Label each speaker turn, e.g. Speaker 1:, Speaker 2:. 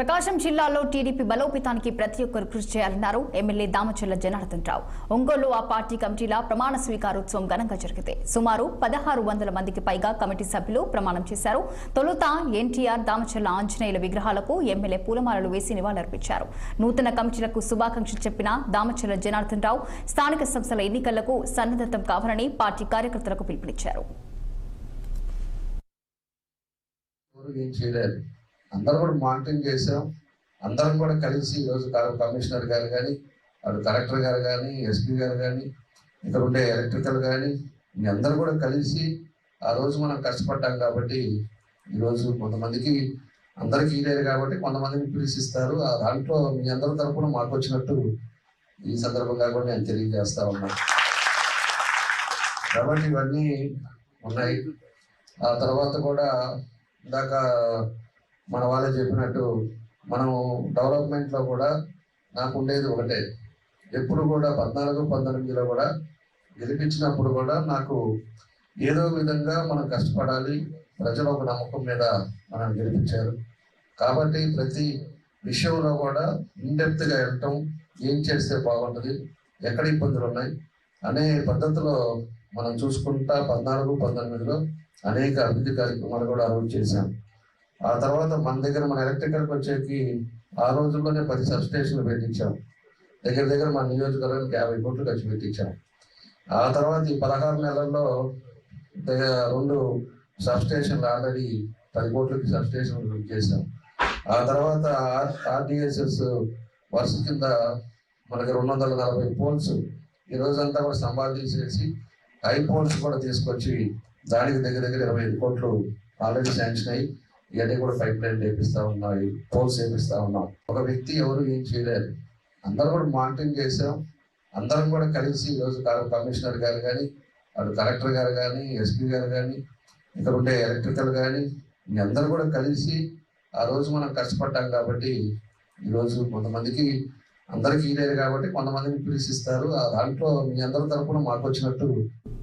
Speaker 1: ప్రకాశం జిల్లాలో టీడీపీ బలోపేతానికి ప్రతి ఒక్కరు కృషి చేయాలన్నారు ఎమ్మెల్యే దామచర్ల జనార్దన్ రావు. ఒంగోలు ఆ పార్టీ కమిటీల ప్రమాణ స్వీకారోత్సవం ఘనంగా జరిగింది. సుమారు 1600 మందికి పైగా కమిటీ సభ్యులు ప్రమాణం చేశారు. తొలుత ఎన్టీఆర్, దామచర్ల ఆంజనేయుల విగ్రహాలకు ఎమ్మెల్యే పూలమాలలు వేసి నివాళులర్పించారు. నూతన కమిటీలకు శుభాకాంక్షలు చెప్పిన దామచర్ల జనార్దన్ రావు స్థానిక సంస్థల ఎన్నికలకు సన్నద్ధతం కావాలని పార్టీ కార్యకర్తలకు పిలుపునిచ్చారు.
Speaker 2: అందరూ కూడా మానిటరింగ్ చేసాం. అందరం కూడా కలిసి ఈరోజు కమిషనర్ గారు కానీ, అటు కలెక్టర్ గారు కానీ, ఎస్పీ గారు కానీ, ఇక్కడ ఉండే ఎలక్ట్రికల్ కానీ, మీ అందరూ కూడా కలిసి ఆ రోజు మనం కష్టపడ్డాం. కాబట్టి ఈరోజు కొంతమందికి అందరికీ లేదు కాబట్టి కొంతమందిని పిలిచిస్తారు. ఆ దాంట్లో మీ అందరి తరపున మాకు వచ్చినట్టు ఈ సందర్భంగా కూడా నేను తెలియజేస్తా ఉన్నాను. కాబట్టి ఇవన్నీ ఉన్నాయి. ఆ తర్వాత కూడా ఇందాక మన వాళ్ళే చెప్పినట్టు మనం డెవలప్మెంట్లో కూడా నాకు ఉండేది ఒకటే. ఎప్పుడు కూడా 14-19లో కూడా గెలిపించినప్పుడు కూడా నాకు ఏదో విధంగా మనం కష్టపడాలి, ప్రజల ఒక నమ్మకం మీద మనం గెలిపించారు. కాబట్టి ప్రతి విషయంలో కూడా ఇన్డెప్త్గా వెళ్ళటం, ఏం చేస్తే బాగుంటుంది, ఎక్కడ ఇబ్బందులు ఉన్నాయి అనే పద్ధతిలో మనం చూసుకుంటా 14-19లో అనేక అభివృద్ధి కార్యక్రమాలు కూడా అభివృద్ధి చేశాం. ఆ తర్వాత మన ఎలక్ట్రికల్కి వచ్చేకి ఆ రోజుల్లోనే 10 సబ్స్టేషన్లు పెట్టించాం. దగ్గర మన నియోజకవర్గానికి 50 కోట్లు ఖర్చు పెట్టించాం. ఆ తర్వాత ఈ 16 నెలల్లో 2 సబ్స్టేషన్లు ఆల్రెడీ 10 కోట్లకి సబ్స్టేషన్లు చేశాం. ఆ తర్వాత ఆర్డిఎస్ఎస్ వర్ష కింద మనకి 240 పోల్స్ ఈ రోజంతా కూడా స్తంభాలు తీసేసి హై పోల్స్ కూడా తీసుకొచ్చి దానికి దగ్గర 25 కోట్లు ఆల్రెడీ శాంక్షన్ అయ్యి ఇవన్నీ కూడా పైప్ లైన్ వేపిస్తా ఉన్నాయి, పోల్స్ వేపిస్తా ఉన్నాం. ఒక వ్యక్తి ఎవరు ఏం చేయలేరు. అందరూ కూడా మానిటరింగ్ చేసాం. అందరం కూడా కలిసి ఈరోజు కమిషనర్ గారు కానీ, అటు కలెక్టర్ గారు కానీ, ఎస్పీ గారు కానీ, ఇక్కడ ఉండే ఎలక్ట్రికల్ కానీ, మీ అందరూ కూడా కలిసి ఆ రోజు మనం కష్టపడ్డాం. కాబట్టి ఈరోజు కొంతమందికి అందరికీ లేదు కాబట్టి కొంతమందిని పిలిచిస్తారు. ఆ దాంట్లో మీ అందరి తరపున మాకు వచ్చినట్టు